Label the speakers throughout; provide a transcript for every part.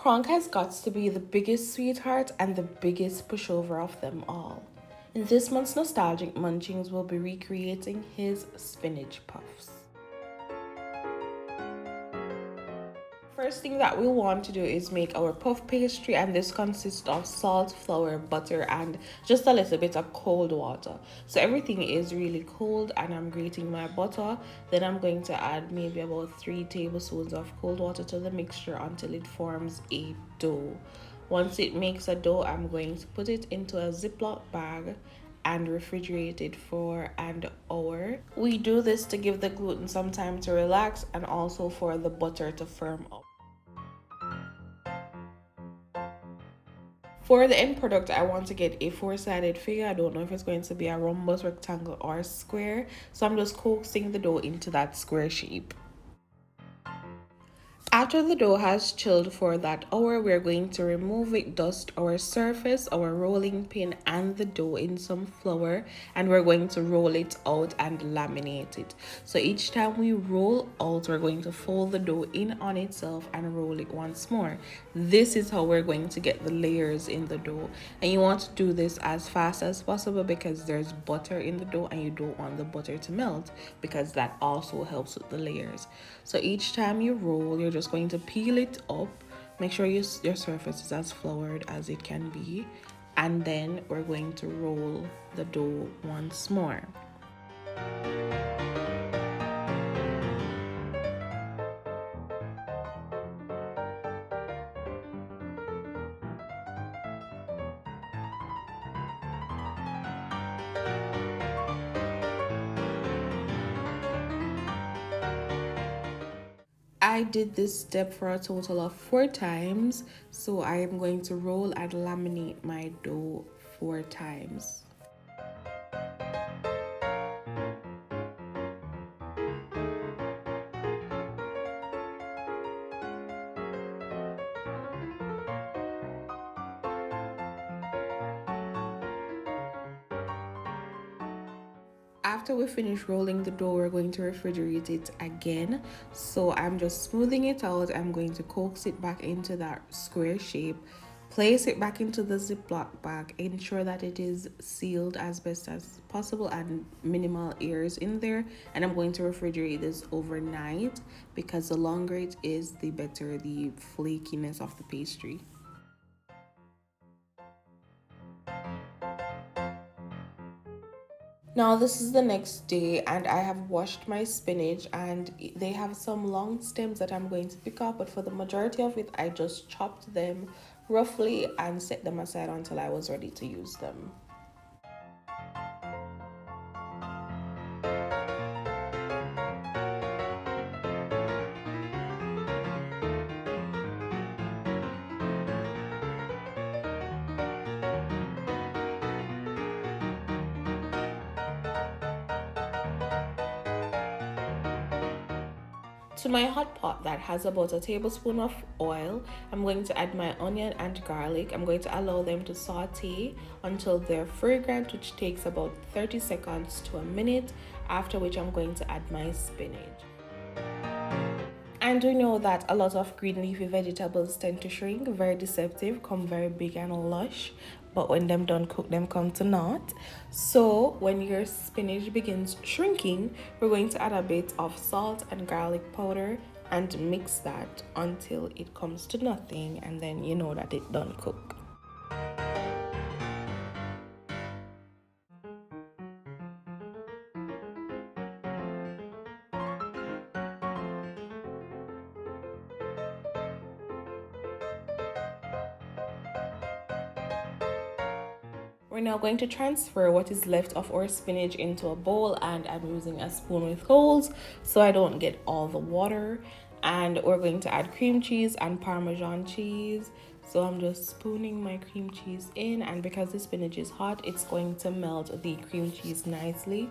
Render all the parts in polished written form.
Speaker 1: Kronk has got to be the biggest sweetheart and the biggest pushover of them all. In this month's nostalgic munchings, we'll be recreating his spinach puffs. First thing that we want to do is make our puff pastry, and this consists of salt, flour, butter, and just a little bit of cold water. So everything is really cold, and I'm grating my butter. Then I'm going to add maybe about 3 tablespoons of cold water to the mixture until it forms a dough. Once it makes a dough, I'm going to put it into a Ziploc bag and refrigerate it for an hour. We do this to give the gluten some time to relax and also for the butter to firm up. For the end product, I want to get a 4-sided figure. I don't know if it's going to be a rhombus, rectangle, or square. So I'm just coaxing the dough into that square shape. After the dough has chilled for that hour, we're going to remove it, dust our surface, our rolling pin, and the dough in some flour, and we're going to roll it out and laminate it. So each time we roll out, we're going to fold the dough in on itself and roll it once more. This is how we're going to get the layers in the dough, and you want to do this as fast as possible because there's butter in the dough and you don't want the butter to melt, because that also helps with the layers. So each time you roll, you're just going to peel it up. Make sure your surface is as floured as it can be, and then we're going to roll the dough once more. I did this step for a total of 4 times, so I am going to roll and laminate my dough 4 times. After we finish rolling the dough, we're going to refrigerate it again. So I'm just smoothing it out. I'm going to coax it back into that square shape, place it back into the Ziploc bag, ensure that it is sealed as best as possible and minimal airs in there. And I'm going to refrigerate this overnight, because the longer it is, the better the flakiness of the pastry. Now this is the next day, and I have washed my spinach, and they have some long stems that I'm going to pick up, but for the majority of it I just chopped them roughly and set them aside until I was ready to use them. To my hot pot that has about a tablespoon of oil, I'm going to add my onion and garlic. I'm going to allow them to saute until they're fragrant, which takes about 30 seconds to a minute, after which I'm going to add my spinach. And we know that a lot of green leafy vegetables tend to shrink, very deceptive, come very big and lush, but when them done cook, them come to naught. So when your spinach begins shrinking, we're going to add a bit of salt and garlic powder and mix that until it comes to nothing, and then you know that it done cook. We're now going to transfer what is left of our spinach into a bowl, and I'm using a spoon with holes so I don't get all the water. And we're going to add cream cheese and Parmesan cheese. So I'm just spooning my cream cheese in, and because the spinach is hot, it's going to melt the cream cheese nicely.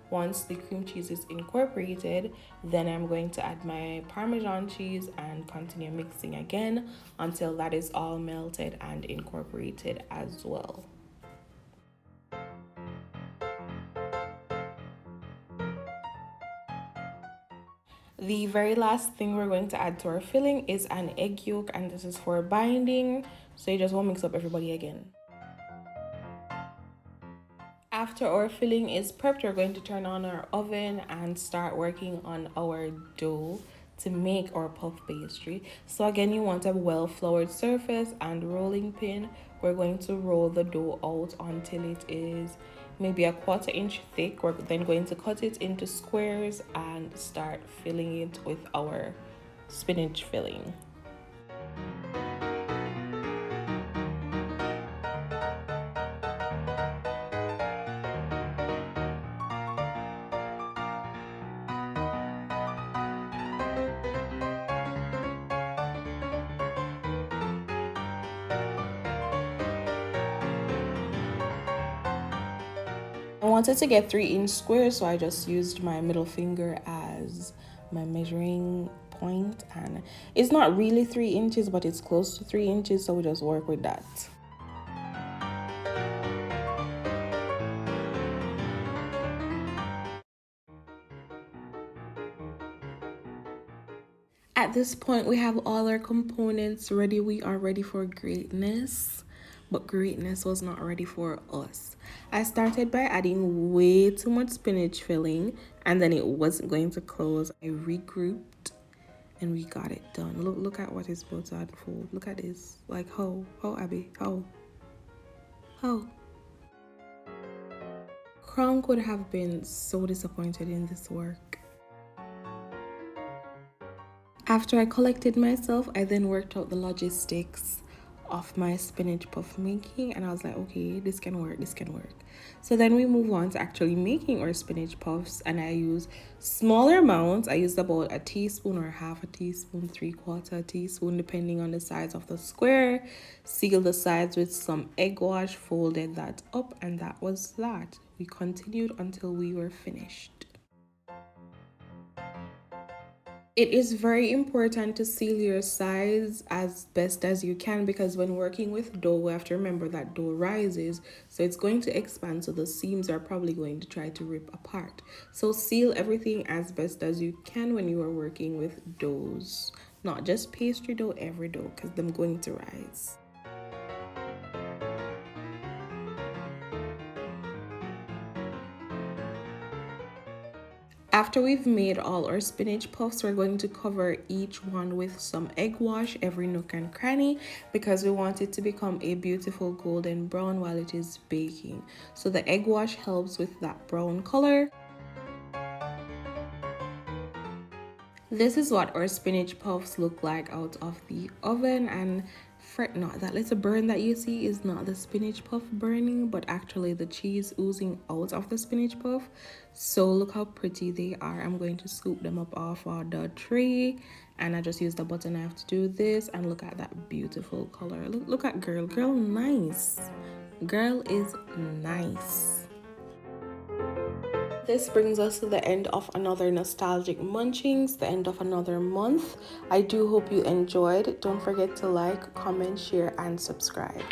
Speaker 1: Once the cream cheese is incorporated, then I'm going to add my Parmesan cheese and continue mixing again until that is all melted and incorporated as well. The very last thing we're going to add to our filling is an egg yolk, and this is for binding, so you just won't mix up everybody again. After our filling is prepped, we're going to turn on our oven and start working on our dough to make our puff pastry. So again, you want a well floured surface and rolling pin. We're going to roll the dough out until it is maybe a 1/4 inch thick. We're then going to cut it into squares and start filling it with our spinach filling. I wanted to get 3-inch squares, so I just used my middle finger as my measuring point, and it's not really 3 inches, but it's close to 3 inches, so we just work with that. At this point, we have all our components ready. We are ready for greatness, but greatness was not ready for us. I started by adding way too much spinach filling, and then it wasn't going to close. I regrouped and we got it done. Look at what is about to unfold. Look at this. Like, how, Abby, how. Kronk would have been so disappointed in this work. After I collected myself, I then worked out the logistics of my spinach puff making, and I was like, okay, this can work. So then we move on to actually making our spinach puffs, and I use smaller amounts. I used about a teaspoon or half a teaspoon, 3/4 teaspoon, depending on the size of the square. Seal the sides with some egg wash, folded that up, and that was that. We continued until we were finished. It is very important to seal your sides as best as you can, because when working with dough, we have to remember that dough rises, so it's going to expand, so the seams are probably going to try to rip apart. So seal everything as best as you can when you are working with doughs, not just pastry dough, every dough, because they're going to rise. After we've made all our spinach puffs, we're going to cover each one with some egg wash, every nook and cranny, because we want it to become a beautiful golden brown while it is baking. So the egg wash helps with that brown color. This is what our spinach puffs look like out of the oven, and fret not, that little burn that you see is not the spinach puff burning, but actually the cheese oozing out of the spinach puff. So look how pretty they are. I'm going to scoop them up off of the tray, and I just use the butter knife to do this, and look at that beautiful color. Look at girl nice. Girl is nice. This brings us to the end of another nostalgic munchings, the end of another month. I do hope you enjoyed. Don't forget to like, comment, share, and subscribe.